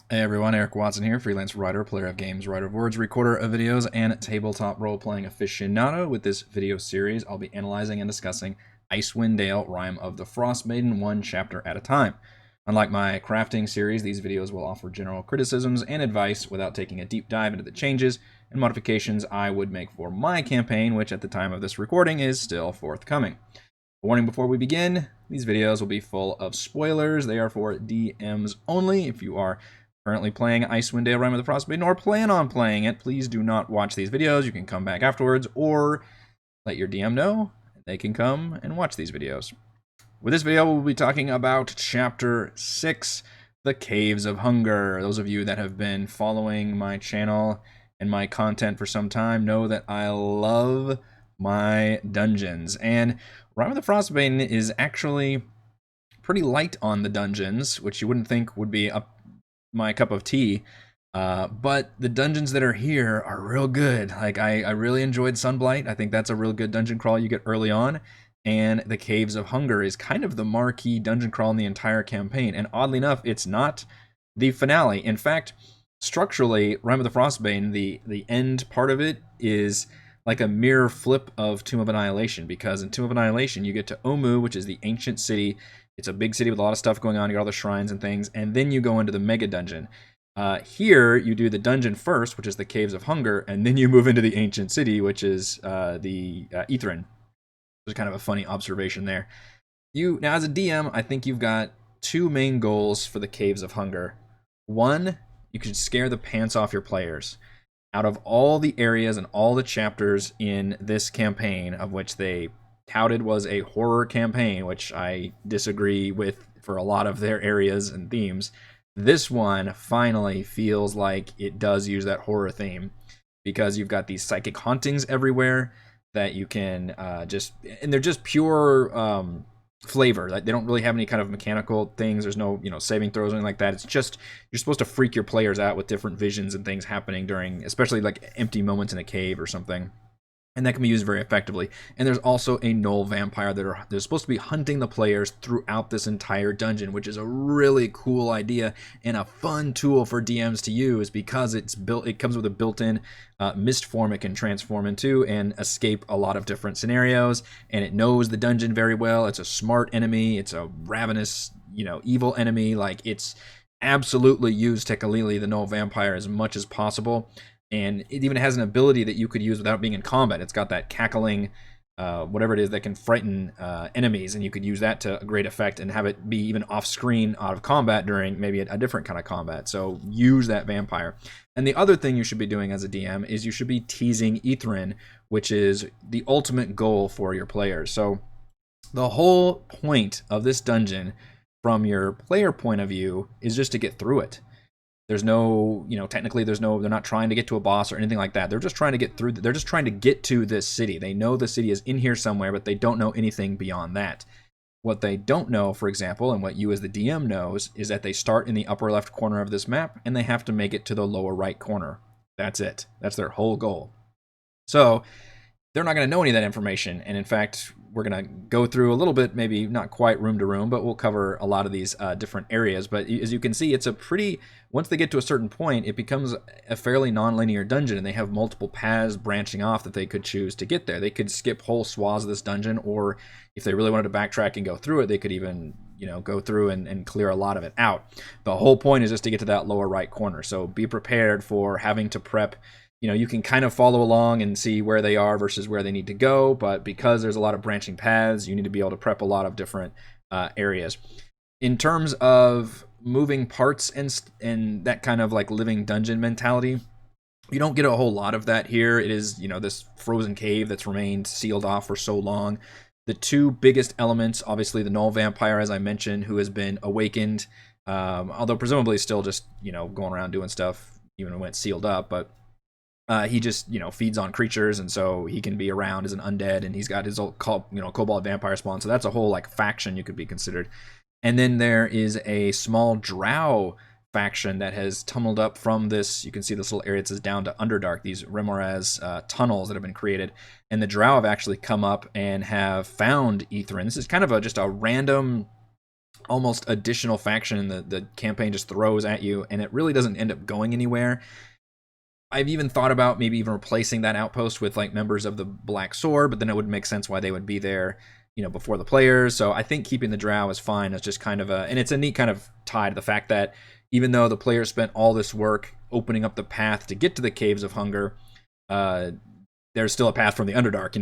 Hey everyone, Eric Watson here, freelance writer, player of games, writer of words, recorder of videos, and tabletop role-playing aficionado. With this video series, I'll be analyzing and discussing Icewind Dale, Rime of the Frostmaiden, one chapter at a time. Unlike my crafting series, these videos will offer general criticisms and advice without taking a deep dive into the changes and modifications I would make for my campaign, which at the time of this recording is still forthcoming. Warning before we begin, these videos will be full of spoilers. They are for DMs only. If you are currently playing Icewind Dale Rime of the Frostmaiden or plan on playing it, please do not watch these videos. You can come back afterwards or let your DM know. They can come and watch these videos. With this video, we'll be talking about Chapter 6, The Caves of Hunger. Those of you that have been following my channel and my content for some time know that I love my dungeons. And Rime of the Frostmaiden is actually pretty light on the dungeons, which you wouldn't think would be up my cup of tea. But the dungeons that are here are real good. Like, I really enjoyed Sunblight. I think that's a real good dungeon crawl you get early on. And the Caves of Hunger is kind of the marquee dungeon crawl in the entire campaign. And oddly enough, it's not the finale. In fact, structurally, Rime of the Frostbane, the end part of it is like a mirror flip of Tomb of Annihilation, because in Tomb of Annihilation you get to Omu, which is the ancient city. It's a big city with a lot of stuff going on. You got all the shrines and things, and then you go into the mega dungeon. Here you do the dungeon first, which is the Caves of Hunger, and then you move into the ancient city, which is the Ithrin. There's kind of a funny observation there. Now, as a DM, I think you've got two main goals for the Caves of Hunger. One, you can scare the pants off your players. Out of all the areas and all the chapters in this campaign, of which they touted was a horror campaign, which I disagree with for a lot of their areas and themes, this one finally feels like it does use that horror theme, because you've got these psychic hauntings everywhere that you can and they're just pure flavor. Like, they don't really have any kind of mechanical things. There's no, saving throws or anything like that. It's just you're supposed to freak your players out with different visions and things happening during, especially like empty moments in a cave or something. And that can be used very effectively. And there's also a gnoll vampire they're supposed to be hunting the players throughout this entire dungeon, which is a really cool idea and a fun tool for DMs to use, because it comes with a built-in mist form it can transform into and escape a lot of different scenarios. And it knows the dungeon very well. It's a smart enemy. It's a ravenous, evil enemy. Like, it's absolutely used Tekalili, the gnoll vampire, as much as possible. And it even has an ability that you could use without being in combat. It's got that cackling, whatever it is, that can frighten enemies, and you could use that to great effect and have it be even off-screen, out of combat during maybe a different kind of combat. So use that vampire. And the other thing you should be doing as a DM is you should be teasing Ithrin, which is the ultimate goal for your players. So the whole point of this dungeon, from your player point of view, is just to get through it. There's no, technically they're not trying to get to a boss or anything like that. They're just trying to get through. They're just trying to get to this city. They know the city is in here somewhere, but they don't know anything beyond that. What they don't know, for example, and what you as the DM knows, is that they start in the upper left corner of this map and they have to make it to the lower right corner. That's it. That's their whole goal. So they're not going to know any of that information. And in fact, we're going to go through a little bit, maybe not quite room to room, but we'll cover a lot of these different areas. But as you can see, it's a pretty, once they get to a certain point, it becomes a fairly non-linear dungeon, and they have multiple paths branching off that they could choose to get there. They could skip whole swaths of this dungeon, or if they really wanted to backtrack and go through it, they could even, go through and clear a lot of it out. The whole point is just to get to that lower right corner. So be prepared for having to prep. You can kind of follow along and see where they are versus where they need to go, but because there's a lot of branching paths, you need to be able to prep a lot of different areas. In terms of moving parts and that kind of like living dungeon mentality, you don't get a whole lot of that here. It is, this frozen cave that's remained sealed off for so long. The two biggest elements, obviously the gnoll vampire, as I mentioned, who has been awakened, although presumably still just, going around doing stuff even when it's sealed up, but he just, feeds on creatures, and so he can be around as an undead, and he's got his old, kobold vampire spawn, so that's a whole, like, faction you could be considered. And then there is a small drow faction that has tumbled up from this. You can see this little area that says down to Underdark, these Remoraz tunnels that have been created, and the drow have actually come up and have found Ithrin. This is kind of just a random almost additional faction the campaign just throws at you, and it really doesn't end up going anywhere. I've even thought about maybe even replacing that outpost with like members of the Black Sword, but then it would make sense why they would be there, before the players. So I think keeping the Drow is fine. It's just kind of and it's a neat kind of tie to the fact that even though the players spent all this work opening up the path to get to the Caves of Hunger, uh, there's still a path from the Underdark.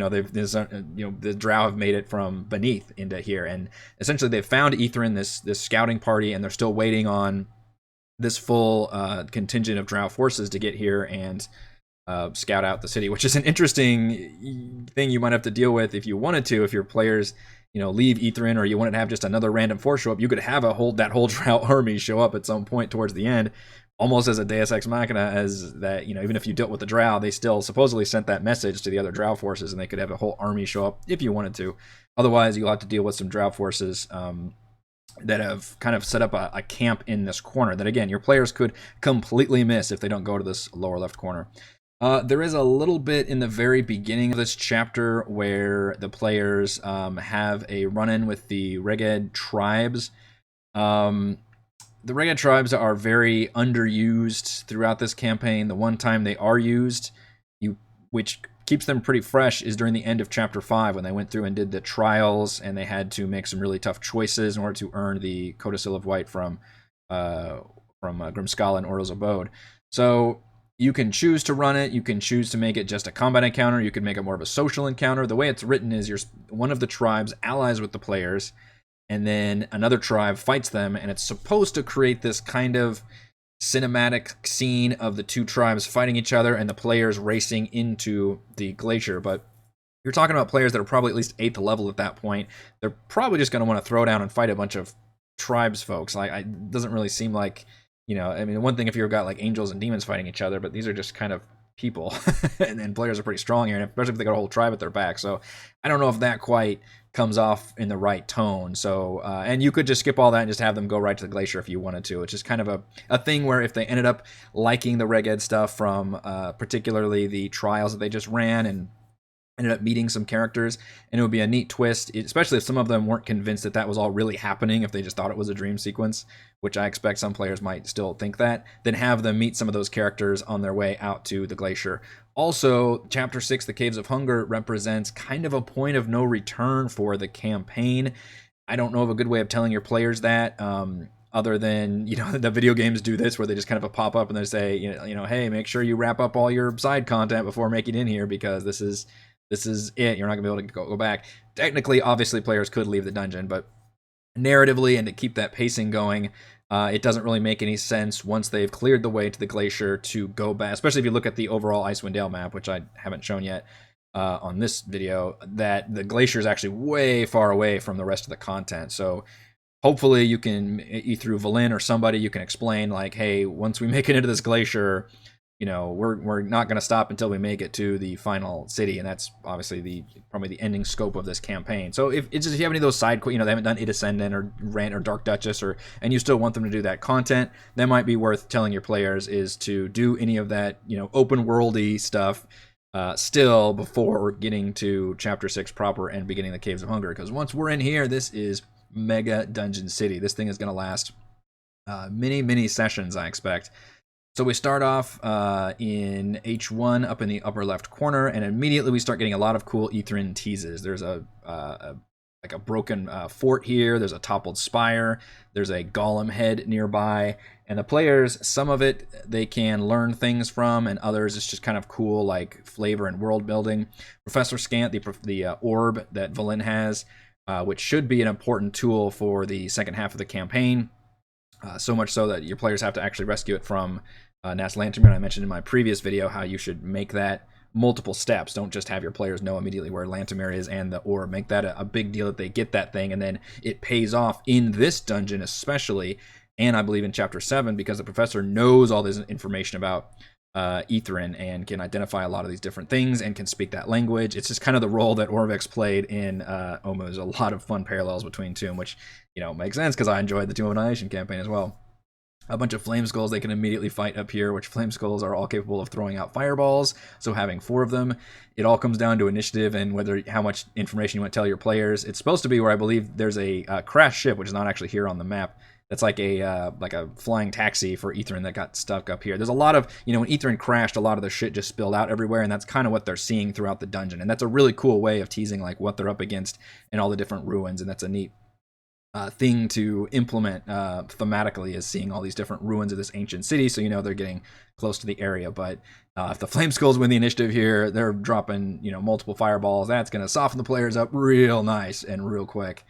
The Drow have made it from beneath into here, and essentially they've found Ithrin, this scouting party, and they're still waiting on this full contingent of Drow forces to get here and scout out the city, which is an interesting thing you might have to deal with if you wanted to. If your players, leave Ithrin, or you wanted to have just another random force show up, you could have that whole Drow army show up at some point towards the end, almost as a Deus Ex Machina, as that, even if you dealt with the Drow, they still supposedly sent that message to the other Drow forces, and they could have a whole army show up if you wanted to. Otherwise, you'll have to deal with some Drow forces that have kind of set up a camp in this corner that, again, your players could completely miss if they don't go to this lower left corner. There is a little bit in the very beginning of this chapter where the players have a run-in with the Reged tribes. The Reged tribes are very underused throughout this campaign. The one time they are used, which keeps them pretty fresh, is during the end of Chapter 5 when they went through and did the trials, and they had to make some really tough choices in order to earn the Codicil of White from Grimskala and Orl's Abode. So you can choose to run it. You can choose to make it just a combat encounter. You can make it more of a social encounter. The way it's written is one of the tribes allies with the players, and then another tribe fights them, and it's supposed to create this kind of cinematic scene of the two tribes fighting each other and the players racing into the glacier. But you're talking about players that are probably at least 8th level at that point. They're probably just going to want to throw down and fight a bunch of tribes folks. It doesn't really seem like, one thing if you've got like angels and demons fighting each other, but these are just kind of people. And then players are pretty strong here, and especially if they got a whole tribe at their back. So I don't know if that quite comes off in the right tone. So and you could just skip all that and just have them go right to the glacier if you wanted to. It's just kind of a thing where if they ended up liking the Reged stuff from particularly the trials that they just ran, and ended up meeting some characters, and it would be a neat twist, especially if some of them weren't convinced that that was all really happening, if they just thought it was a dream sequence, which I expect some players might still think that, then have them meet some of those characters on their way out to the glacier. Also, Chapter 6, The Caves of Hunger, represents kind of a point of no return for the campaign. I don't know of a good way of telling your players that, other than, the video games do this, where they just kind of pop up and they say, hey, make sure you wrap up all your side content before making it in here, because this is it. You're not going to be able to go back. Technically, obviously, players could leave the dungeon, but narratively and to keep that pacing going, it doesn't really make any sense once they've cleared the way to the glacier to go back, especially if you look at the overall Icewind Dale map, which I haven't shown yet on this video, that the glacier is actually way far away from the rest of the content. So hopefully you can, through Valin or somebody, you can explain like, hey, once we make it into this glacier, we're not going to stop until we make it to the final city, and that's obviously probably the ending scope of this campaign. So if you have any of those side, they haven't done Ascendant or Rant or Dark Duchess, and you still want them to do that content, that might be worth telling your players is to do any of that, open worldy stuff still before getting to Chapter 6 proper and beginning the Caves of Hunger. Because once we're in here, this is mega dungeon city. This thing is going to last many sessions, I expect. So we start off in H1 up in the upper left corner, and immediately we start getting a lot of cool Ithrin teases. There's a broken fort here. There's a toppled spire. There's a golem head nearby. And the players, some of it they can learn things from, and others it's just kind of cool, like flavor and world building. Professor Scant, the orb that Valin has, which should be an important tool for the second half of the campaign. So much so that your players have to actually rescue it from Nas Lantermere. I mentioned in my previous video how you should make that multiple steps. Don't just have your players know immediately where Lantermere is and the orb. Make that a big deal that they get that thing, and then it pays off in this dungeon especially, and I believe in Chapter 7, because the professor knows all this information about Ithrin and can identify a lot of these different things and can speak that language. It's just kind of the role that Orvex played in Omu. There's a lot of fun parallels between Tomb, which makes sense because I enjoyed the Tomb of Annihilation campaign as well. a bunch of flame skulls they can immediately fight up here, which flame skulls are all capable of throwing out fireballs. So having 4 of them, it all comes down to initiative and whether how much information you want to tell your players. It's supposed to be where I believe there's a crashed ship, which is not actually here on the map. That's like a flying taxi for Ethrin that got stuck up here. There's a lot of, when Ethrin crashed, a lot of the shit just spilled out everywhere, and that's kind of what they're seeing throughout the dungeon. And that's a really cool way of teasing like what they're up against and all the different ruins, and that's a neat thing to implement thematically, is seeing all these different ruins of this ancient city, so they're getting close to the area. But if the Flame Skulls win the initiative here, they're dropping multiple fireballs. That's going to soften the players up real nice and real quick.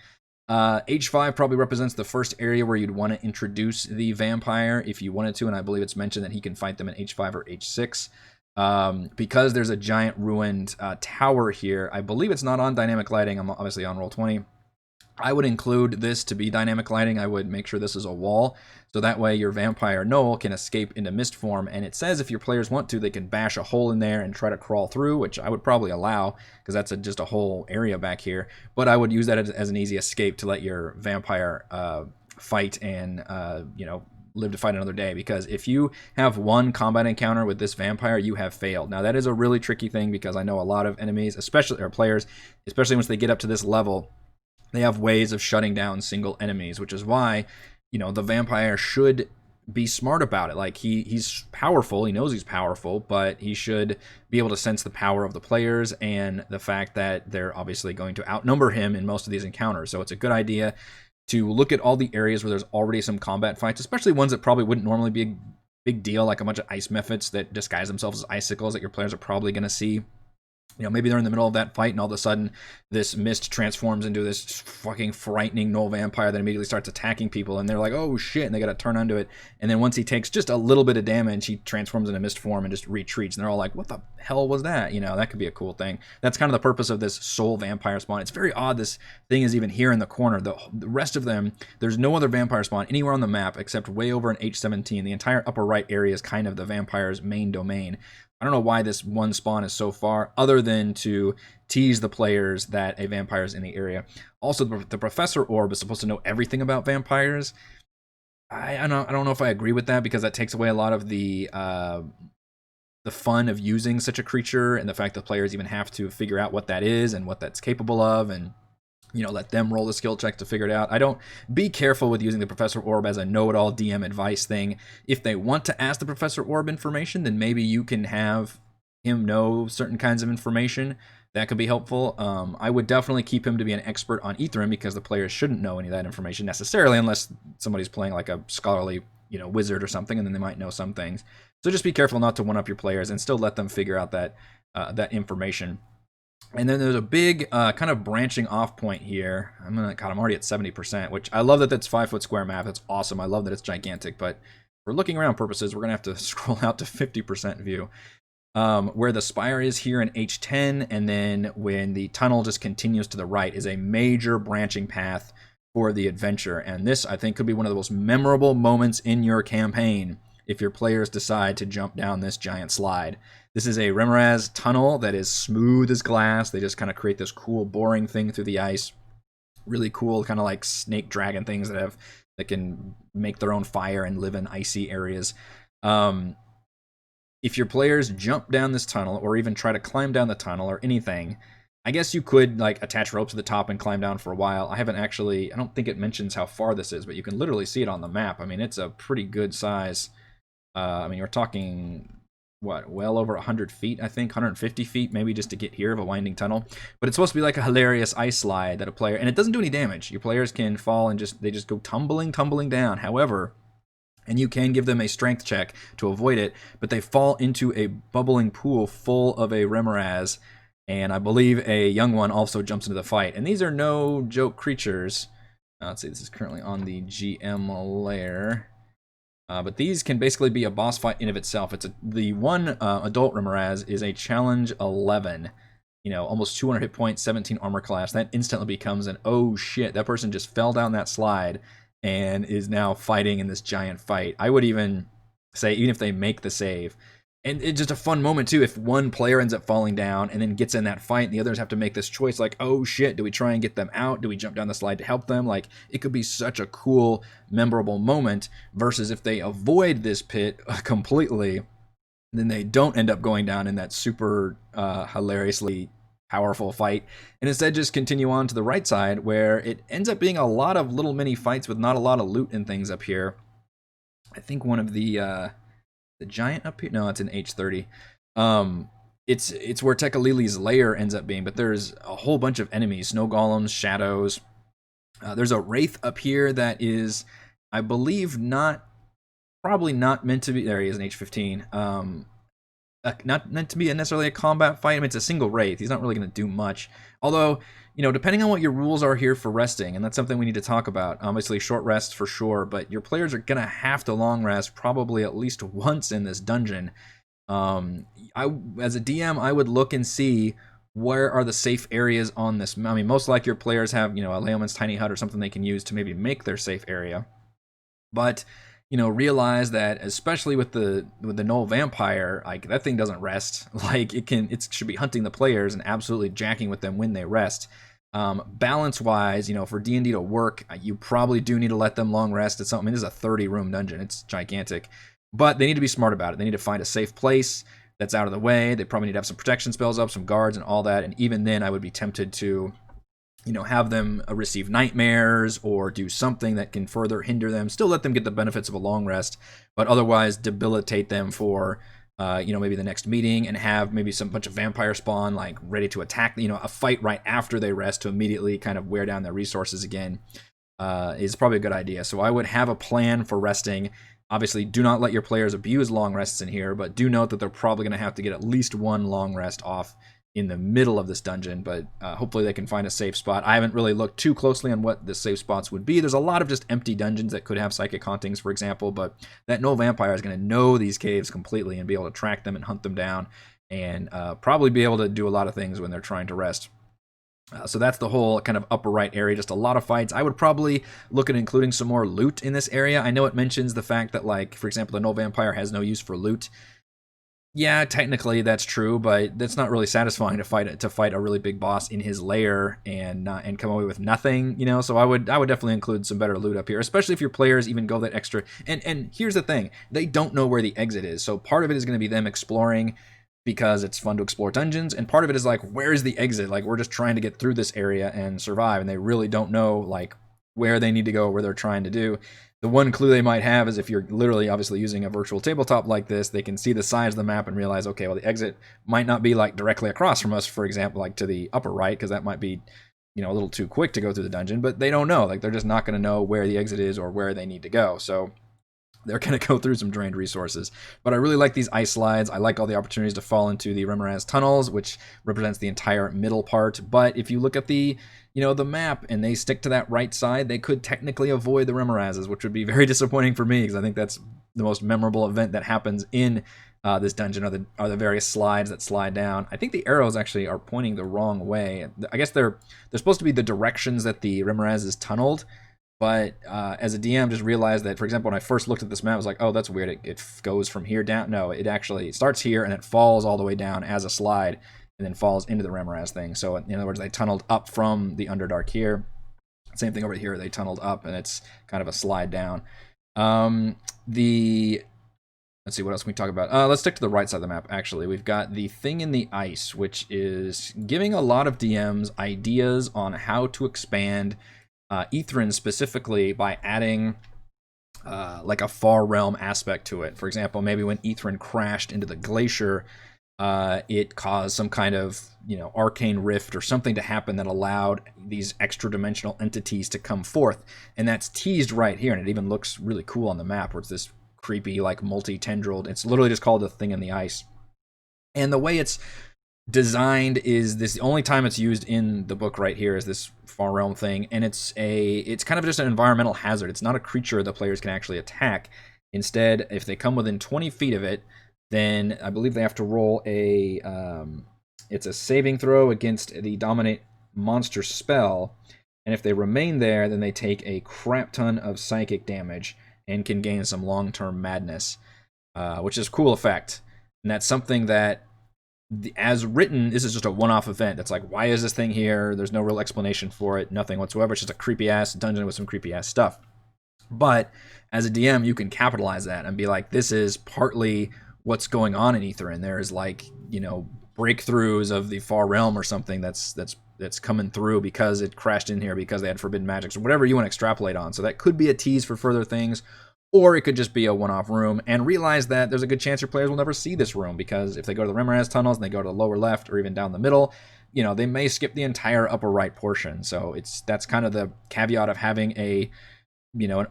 H5 probably represents the first area where you'd want to introduce the vampire if you wanted to, and I believe it's mentioned that he can fight them in H5 or H6. Because there's a giant ruined tower here, I believe it's not on dynamic lighting. I'm obviously on Roll20. I would include this to be dynamic lighting. I would make sure this is a wall, so that way your vampire Noel can escape into mist form. And it says if your players want to, they can bash a hole in there and try to crawl through, which I would probably allow because that's just a whole area back here. But I would use that as an easy escape to let your vampire fight and live to fight another day, because if you have one combat encounter with this vampire, you have failed. Now that is a really tricky thing, because I know a lot of enemies, especially players, especially once they get up to this level, they have ways of shutting down single enemies, which is why, the vampire should be smart about it. Like, he's powerful, he knows he's powerful, but he should be able to sense the power of the players and the fact that they're obviously going to outnumber him in most of these encounters. So it's a good idea to look at all the areas where there's already some combat fights, especially ones that probably wouldn't normally be a big deal, like a bunch of ice methods that disguise themselves as icicles that your players are probably going to see. Maybe they're in the middle of that fight and all of a sudden this mist transforms into this fucking frightening Gnoll vampire that immediately starts attacking people, and they're like, oh shit, and they gotta turn onto it. And then once he takes just a little bit of damage, he transforms into mist form and just retreats, and they're all like, what the hell was that? That could be a cool thing. That's kind of the purpose of this soul vampire spawn. It's very odd this thing is even here in the corner. The rest of them, there's no other vampire spawn anywhere on the map except way over in H17. The entire upper right area is kind of the vampire's main domain. I don't know why this one spawn is so far, other than to tease the players that a vampire is in the area. Also, the Professor Orb is supposed to know everything about vampires. I don't know if I agree with that, because that takes away a lot of the fun of using such a creature, and the fact that players even have to figure out what that is and what that's capable of, and let them roll the skill check to figure it out. Be careful with using the Professor Orb as a know-it-all DM advice thing. If they want to ask the Professor Orb information, then maybe you can have him know certain kinds of information. That could be helpful. I would definitely keep him to be an expert on Ethrin, because the players shouldn't know any of that information necessarily, unless somebody's playing like a scholarly, wizard or something, and then they might know some things. So just be careful not to one-up your players and still let them figure out that information. And then there's a big kind of branching off point here. I'm already at 70%, which I love that that's 5-foot square map. That's awesome. I love that it's gigantic, but for looking around purposes, we're going to have to scroll out to 50% view. Where the spire is here in H10, and then when the tunnel just continues to the right is a major branching path for the adventure. And this, I think, could be one of the most memorable moments in your campaign if your players decide to jump down this giant slide. This is a Rimebas tunnel that is smooth as glass. They just kind of create this cool boring thing through the ice. Really cool, kind of like snake dragon things that can make their own fire and live in icy areas. If your players jump down this tunnel, or even try to climb down the tunnel or anything, I guess you could like attach ropes to the top and climb down for a while. I don't think it mentions how far this is, but you can literally see it on the map. I mean, it's a pretty good size. You're talking, well over 100 feet, I think, 150 feet, maybe, just to get here of a winding tunnel. But it's supposed to be like a hilarious ice slide that a player, and it doesn't do any damage. Your players can fall and they just go tumbling down. However, and you can give them a strength check to avoid it, but they fall into a bubbling pool full of a Rimebas, and I believe a young one also jumps into the fight. And these are no joke creatures. Let's see, this is currently on the GM layer. But these can basically be a boss fight in of itself. The one adult Rimebas is a challenge 11. Almost 200 hit points, 17 armor class. That instantly becomes an, oh shit, that person just fell down that slide and is now fighting in this giant fight. I would even say, even if they make the save, And it's just a fun moment too if one player ends up falling down and then gets in that fight and the others have to make this choice like, oh shit, do we try and get them out? Do we jump down the slide to help them? Like, it could be such a cool, memorable moment versus if they avoid this pit completely, then they don't end up going down in that super hilariously powerful fight, and instead just continue on to the right side where it ends up being a lot of little mini fights with not a lot of loot and things up here. I think one of the giant up here, no, it's an H30. It's where Tekalili's lair ends up being, but there's a whole bunch of enemies, snow golems, shadows. There's a wraith up here that is, I believe, probably not meant to be. There he is, an H15. Not meant to be necessarily a combat fight. I mean, it's a single wraith. He's not really going to do much. Although, depending on what your rules are here for resting, and that's something we need to talk about. Obviously, short rests for sure, but your players are going to have to long rest probably at least once in this dungeon. As a DM, I would look and see where are the safe areas on this. I mean, most likely your players have, a Leoman's tiny hut or something they can use to maybe make their safe area. But realize that especially with the Null Vampire, like, that thing doesn't rest. Like, it should be hunting the players and absolutely jacking with them when they rest. Balance wise, for D&D to work, you probably do need to let them long rest. It's something. I mean, this is a 30 room dungeon. It's gigantic, but they need to be smart about it. They need to find a safe place that's out of the way. They probably need to have some protection spells up, some guards, and all that. And even then, I would be tempted to have them receive nightmares or do something that can further hinder them. Still let them get the benefits of a long rest, but otherwise debilitate them for, maybe the next meeting, and have maybe some bunch of vampire spawn, like, ready to attack, a fight right after they rest to immediately kind of wear down their resources again, is probably a good idea. So I would have a plan for resting. Obviously, do not let your players abuse long rests in here, but do note that they're probably going to have to get at least one long rest off in the middle of this dungeon, but hopefully they can find a safe spot. I haven't really looked too closely on what the safe spots would be. There's a lot of just empty dungeons that could have psychic hauntings, for example, but that Null Vampire is going to know these caves completely and be able to track them and hunt them down, and probably be able to do a lot of things when they're trying to rest. So that's the whole kind of upper right area, just a lot of fights. I would probably look at including some more loot in this area. I know it mentions the fact that, like, for example, the Null Vampire has no use for loot. Yeah, technically that's true, but that's not really satisfying to fight a really big boss in his lair and come away with nothing, So I would definitely include some better loot up here, especially if your players even go that extra. And here's the thing: they don't know where the exit is, so part of it is going to be them exploring because it's fun to explore dungeons, and part of it is like, where is the exit? Like, we're just trying to get through this area and survive, and they really don't know, like, where they need to go, where they're trying to do. The one clue they might have is if you're literally obviously using a virtual tabletop like this, they can see the size of the map and realize, okay, well, the exit might not be like directly across from us, for example, like to the upper right, because that might be, a little too quick to go through the dungeon, but they don't know. Like, they're just not going to know where the exit is or where they need to go. So they're going to go through some drained resources. But I really like these ice slides. I like all the opportunities to fall into the Rimebas tunnels, which represents the entire middle part. But if you look at the map and they stick to that right side, they could technically avoid the Rimebases, which would be very disappointing for me, because I think that's the most memorable event that happens in this dungeon are the various slides that slide down. I think the arrows actually are pointing the wrong way. I guess they're supposed to be the directions that the Rimebas is tunneled. But as a DM, just realized that, for example, when I first looked at this map, I was like, oh, that's weird. It goes from here down. No, it actually starts here and it falls all the way down as a slide and then falls into the Rimebas thing. So in other words, they tunneled up from the Underdark here. Same thing over here. They tunneled up and it's kind of a slide down. Let's see, what else can we talk about? Let's stick to the right side of the map, actually. We've got the Thing in the Ice, which is giving a lot of DMs ideas on how to expand Ithrin specifically by adding like a far realm aspect to it. For example, maybe when Ithrin crashed into the Glacier, it caused some kind of arcane rift or something to happen that allowed these extra dimensional entities to come forth, and that's teased right here, and it even looks really cool on the map where it's this creepy, like, multi-tendrilled. It's literally just called the Thing in the Ice, and the way it's designed is this. The only time it's used in the book right here is this far realm thing, and it's kind of just an environmental hazard. It's not a creature the players can actually attack. Instead, if they come within 20 feet of it, then I believe they have to roll it's a saving throw against the dominate monster spell, and if they remain there, then they take a crap ton of psychic damage and can gain some long-term madness, which is a cool effect. And that's something that, as written, this is just a one-off event. That's like, why is this thing here? There's no real explanation for it, nothing whatsoever. It's just a creepy-ass dungeon with some creepy-ass stuff. But as a DM, you can capitalize that and be like, this is partly what's going on in Aetherin. There's like, breakthroughs of the Far Realm or something that's coming through because it crashed in here because they had forbidden magics or whatever you want to extrapolate on. So that could be a tease for further things, or it could just be a one-off room. And realize that there's a good chance your players will never see this room, because if they go to the Rimebas tunnels and they go to the lower left or even down the middle, they may skip the entire upper right portion. So that's kind of the caveat of having an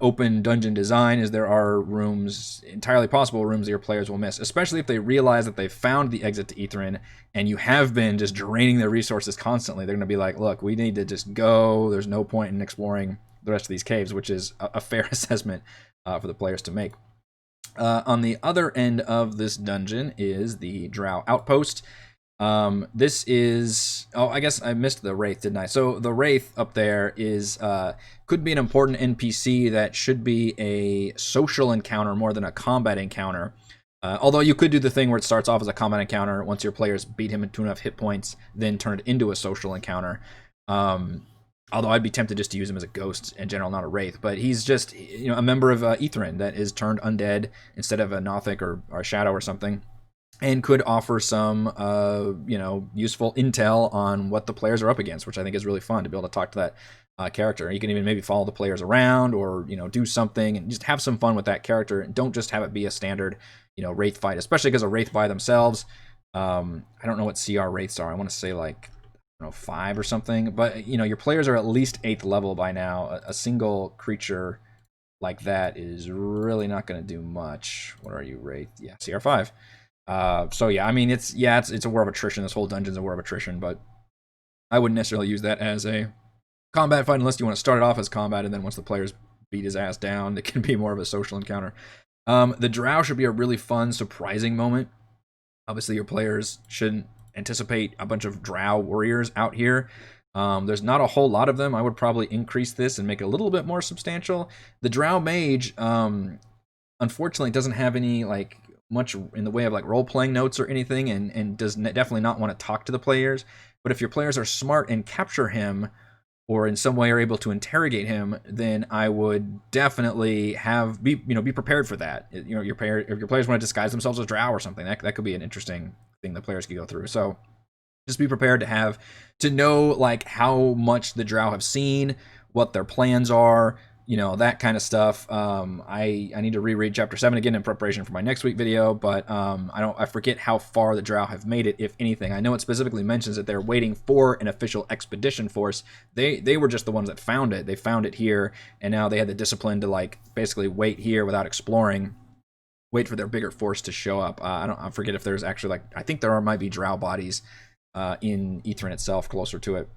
open dungeon design, is there are rooms, entirely possible rooms, that your players will miss, especially if they realize that they've found the exit to Aetherin and you have been just draining their resources constantly. They're going to be like, look, we need to just go. There's no point in exploring the rest of these caves, which is a fair assessment for the players to make. On the other end of this dungeon is the Drow outpost. This is, I guess I missed the Wraith, didn't I? So the Wraith up there is, could be an important NPC that should be a social encounter more than a combat encounter. Although you could do the thing where it starts off as a combat encounter, once your players beat him to enough hit points, then turn it into a social encounter. Although I'd be tempted just to use him as a ghost in general, not a Wraith. But he's just, a member of Aetherin that is turned undead instead of a Nothic or a Shadow or something, and could offer some, useful intel on what the players are up against, which I think is really fun to be able to talk to that character. You can even maybe follow the players around, or do something and just have some fun with that character, and don't just have it be a standard, Wraith fight, especially because a Wraith by themselves. I don't know what CR Wraiths are. I want to say like 5 or something, but your players are at least 8th level by now. A single creature like that is really not going to do much. What are you, Wraith? Yeah, CR 5. So yeah, I mean, it's a war of attrition. This whole dungeon's a war of attrition, but I wouldn't necessarily use that as a combat fight unless you want to start it off as combat, and then once the players beat his ass down, it can be more of a social encounter. The Drow should be a really fun, surprising moment. Obviously, your players shouldn't anticipate a bunch of Drow warriors out here. There's not a whole lot of them. I would probably increase this and make it a little bit more substantial. The Drow mage, unfortunately, doesn't have any much in the way of role-playing notes or anything, and does definitely not want to talk to the players. But if your players are smart and capture him, or in some way are able to interrogate him, then I would definitely be prepared for that. If your players want to disguise themselves as Drow or something, that could be an interesting thing the players could go through. So just be prepared to know how much the Drow have seen, what their plans are, that kind of stuff. I need to reread chapter 7 again in preparation for my next week video, but I forget how far the Drow have made it, if anything. I know it specifically mentions that they're waiting for an official expedition force. They were just the ones that found it. They found it here, and now they had the discipline to basically wait here without exploring, wait for their bigger force to show up. I forget if there's actually I think might be Drow bodies in Aetherin itself closer to it.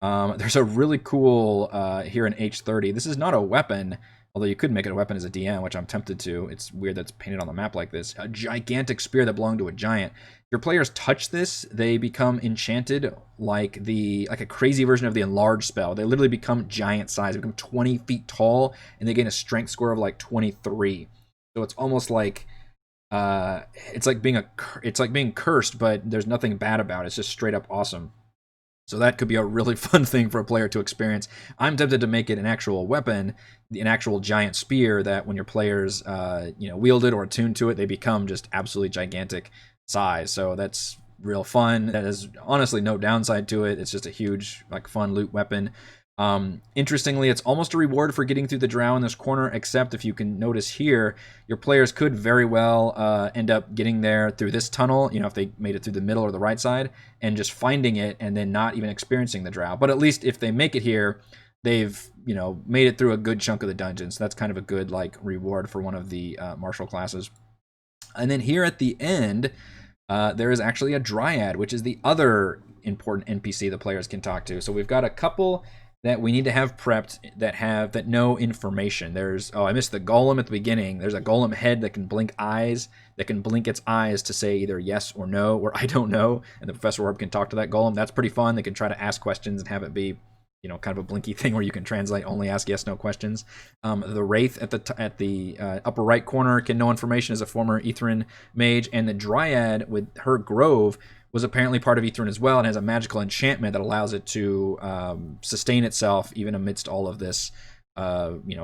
There's a really cool here in H30. This is not a weapon, although you could make it a weapon as a DM, which I'm tempted to. It's weird that it's painted on the map like this. A gigantic spear that belonged to a giant. If your players touch this, they become enchanted like a crazy version of the enlarge spell. They literally become giant size. They become 20 feet tall, and they gain a strength score of 23. So it's almost it's like being cursed, but there's nothing bad about it. It's just straight up awesome. So that could be a really fun thing for a player to experience. I'm tempted to make it an actual weapon, an actual giant spear that when your players wield it or attune to it, they become just absolutely gigantic size. So that's real fun. That is honestly no downside to it. It's just a huge fun loot weapon. Interestingly, it's almost a reward for getting through the Drow in this corner, except if you can notice here, your players could very well end up getting there through this tunnel, if they made it through the middle or the right side, and just finding it and then not even experiencing the Drow. But at least if they make it here, they've, made it through a good chunk of the dungeon. So that's kind of a good, reward for one of the martial classes. And then here at the end, there is actually a Dryad, which is the other important NPC the players can talk to. So we've got a couple that we need to have prepped that know information. There's, I missed the golem at the beginning. There's a golem head that can blink eyes, that can blink its eyes to say either yes or no, or I don't know, and the Professor Orb can talk to that golem. That's pretty fun. They can try to ask questions and have it be kind of a blinky thing where you can translate, only ask yes no questions. The Wraith at the upper right corner can know information as a former Ithran mage, and the Dryad with her Grove was apparently part of Ithran as well, and has a magical enchantment that allows it to sustain itself even amidst all of this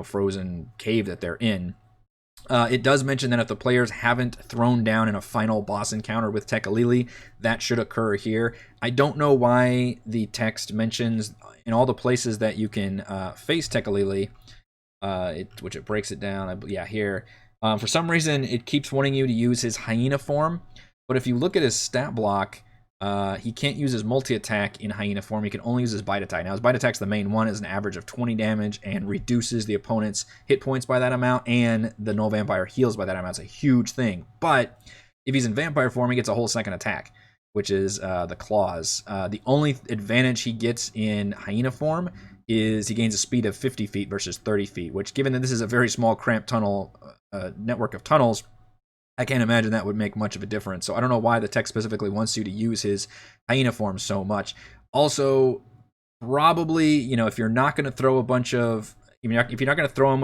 frozen cave that they're in. It does mention that if the players haven't thrown down in a final boss encounter with Tekalili, that should occur here. I don't know why the text mentions in all the places that you can face Tekalili, which it breaks it down. Here. For some reason, it keeps wanting you to use his hyena form, but if you look at his stat block, he can't use his multi-attack in hyena form. He can only use his bite attack. Now, his bite attack's the main one, is an average of 20 damage and reduces the opponent's hit points by that amount, and the null vampire heals by that amount. It's a huge thing. But if he's in vampire form, he gets a whole second attack, which is the claws. The only advantage he gets in hyena form is he gains a speed of 50 feet versus 30 feet, which, given that this is a very small, cramped tunnel network of tunnels, I can't imagine that would make much of a difference. So I don't know why the text specifically wants you to use his hyena form so much. Also, probably, if you're not going to throw a bunch of, if you're not going to throw him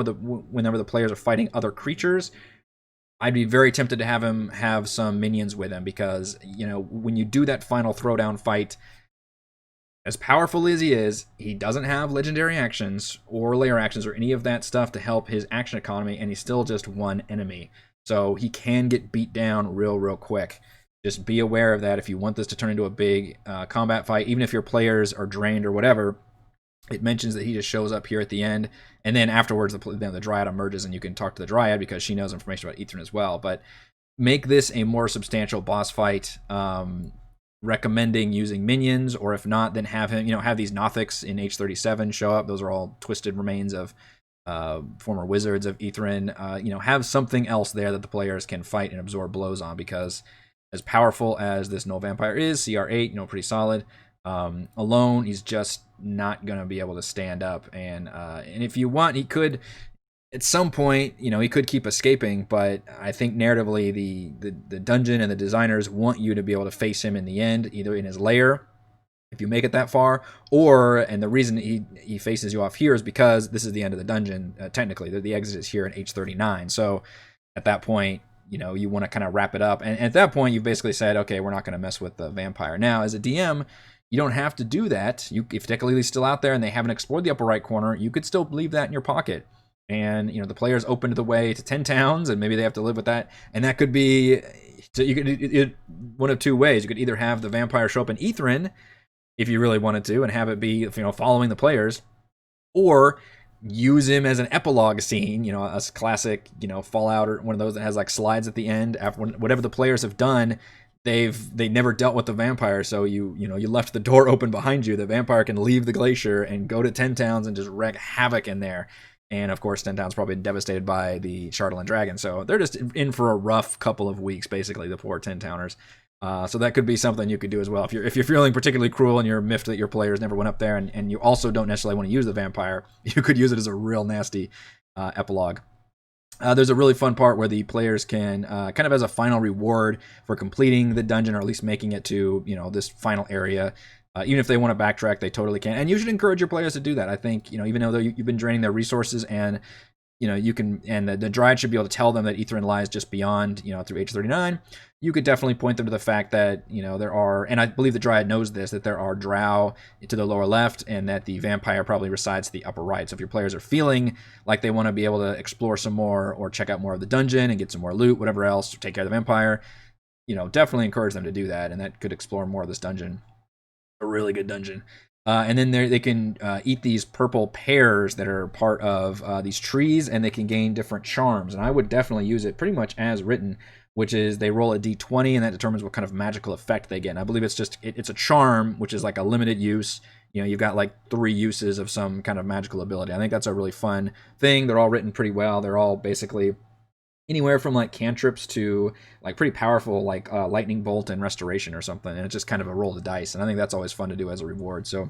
whenever the players are fighting other creatures, I'd be very tempted to have him have some minions with him, because, when you do that final throwdown fight, as powerful as he doesn't have legendary actions or layer actions or any of that stuff to help his action economy, and he's still just one enemy. So he can get beat down real quick. Just be aware of that if you want this to turn into a big combat fight. Even if your players are drained or whatever, it mentions that he just shows up here at the end. And then afterwards, the Dryad emerges, and you can talk to the Dryad because she knows information about Ithran as well. But make this a more substantial boss fight. Recommending using minions, or if not, then have him, have these Nothics in H37 show up. Those are all twisted remains of former wizards of Ithran. Have something else there that the players can fight and absorb blows on, because as powerful as this null vampire is, CR8, pretty solid, alone he's just not gonna be able to stand up. And if you want, he could at some point, he could keep escaping, but I think narratively the dungeon and the designers want you to be able to face him in the end, either in his lair, if you make it that far, and the reason he faces you off here is because this is the end of the dungeon, technically. The exit is here in H39. So at that point, you want to kind of wrap it up. And at that point, you've basically said, okay, we're not going to mess with the vampire. Now, as a DM, you don't have to do that. If Tekalili's still out there and they haven't explored the upper right corner, you could still leave that in your pocket. And, the players opened the way to 10 towns, and maybe they have to live with that. And that could be, so you could, one of two ways. You could either have the vampire show up in Ithran, if you really wanted to, and have it be, following the players, or use him as an epilogue scene, a classic, Fallout, or one of those that has like slides at the end. After whatever the players have done, they never dealt with the vampire, so you left the door open behind you. The vampire can leave the glacier and go to 10 towns and just wreak havoc in there. And of course, 10 towns probably devastated by the Chardelan Dragon, so they're just in for a rough couple of weeks, basically, the poor 10 towners. So that could be something you could do as well. If you're feeling particularly cruel and you're miffed that your players never went up there, and you also don't necessarily want to use the vampire, you could use it as a real nasty epilogue. There's a really fun part where the players can, kind of as a final reward for completing the dungeon, or at least making it to this final area, even if they want to backtrack, they totally can. And you should encourage your players to do that. I think, even though you've been draining their resources, and you can, and the Dryad should be able to tell them that Ithran lies just beyond, through H39. You could definitely point them to the fact that, there are, and I believe the Dryad knows this, that there are Drow to the lower left, and that the vampire probably resides to the upper right. So if your players are feeling like they want to be able to explore some more, or check out more of the dungeon and get some more loot, whatever else, or take care of the vampire, definitely encourage them to do that, and that could explore more of this dungeon. A really good dungeon. And then they can eat these purple pears that are part of these trees, and they can gain different charms. And I would definitely use it pretty much as written, which is they roll a d20, and that determines what kind of magical effect they get. And I believe it's just it's a charm, which is like a limited use. You've got like 3 uses of some kind of magical ability. I think that's a really fun thing. They're all written pretty well. They're all basically anywhere from like cantrips to like pretty powerful, like lightning bolt and restoration or something, and it's just kind of a roll of dice, and I think that's always fun to do as a reward. So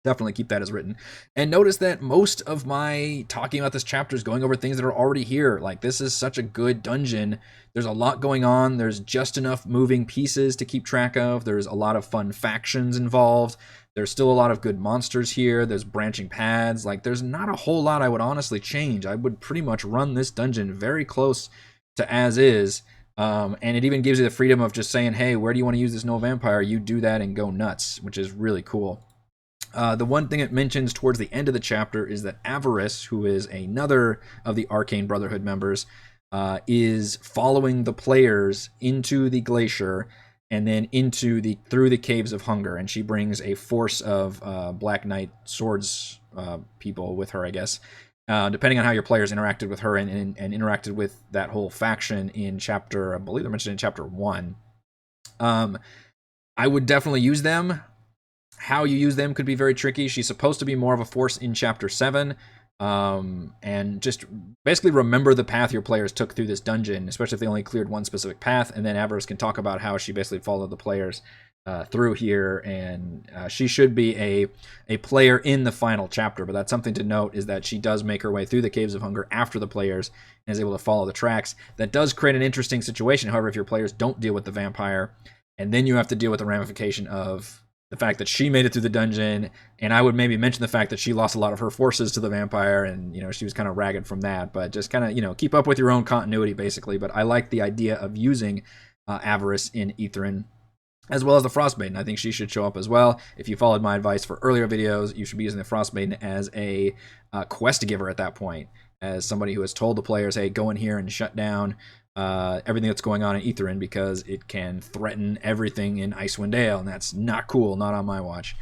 definitely keep that as written. And notice that most of my talking about this chapter is going over things that are already here. Like, this is such a good dungeon. There's a lot going on. There's just enough moving pieces to keep track of. There's a lot of fun factions involved. There's still a lot of good monsters here. There's branching paths. Like, there's not a whole lot I would honestly change. I would pretty much run this dungeon very close to as is. And it even gives you the freedom of just saying, hey, where do you want to use this no vampire? You do that and go nuts, which is really cool. The one thing it mentions towards the end of the chapter is that Avarice, who is another of the Arcane Brotherhood members, is following the players into the Glacier and then through the Caves of Hunger, and she brings a force of Black Knight swords people with her, I guess. Depending on how your players interacted with her and interacted with that whole faction in chapter, I believe they're mentioned in chapter 1. I would definitely use them. How you use them could be very tricky. She's supposed to be more of a force in chapter 7. And just basically remember the path your players took through this dungeon, especially if they only cleared one specific path, and then Avarice can talk about how she basically followed the players through here, and she should be a player in the final chapter. But that's something to note, is that she does make her way through the Caves of Hunger after the players and is able to follow the tracks. That does create an interesting situation, however, if your players don't deal with the vampire, and then you have to deal with the ramification of the fact that she made it through the dungeon, and I would maybe mention the fact that she lost a lot of her forces to the vampire, and, you know, she was kind of ragged from that, but just kind of, you know, keep up with your own continuity, basically. But I like the idea of using Avarice in Aetherin, as well as the Frostmaiden. I think she should show up as well. If you followed my advice for earlier videos, you should be using the Frostmaiden as a quest giver at that point, as somebody who has told the players, hey, go in here and shut down everything that's going on in Aetherin, because it can threaten everything in Icewind Dale, and that's not cool, not on my watch.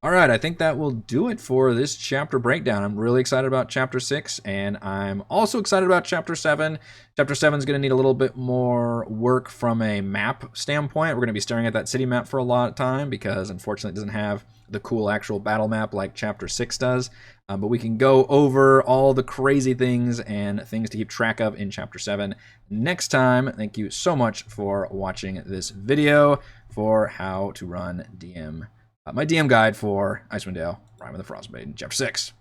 Alright, I think that will do it for this chapter breakdown. I'm really excited about Chapter 6, and I'm also excited about Chapter 7. Chapter 7 is going to need a little bit more work from a map standpoint. We're going to be staring at that city map for a lot of time, because unfortunately it doesn't have the cool actual battle map like Chapter 6 does. But we can go over all the crazy things and things to keep track of in Chapter 7 next time. Thank you so much for watching this video for how to run DM. My DM guide for Icewind Dale, Rime of the Frostmaiden, Chapter 6.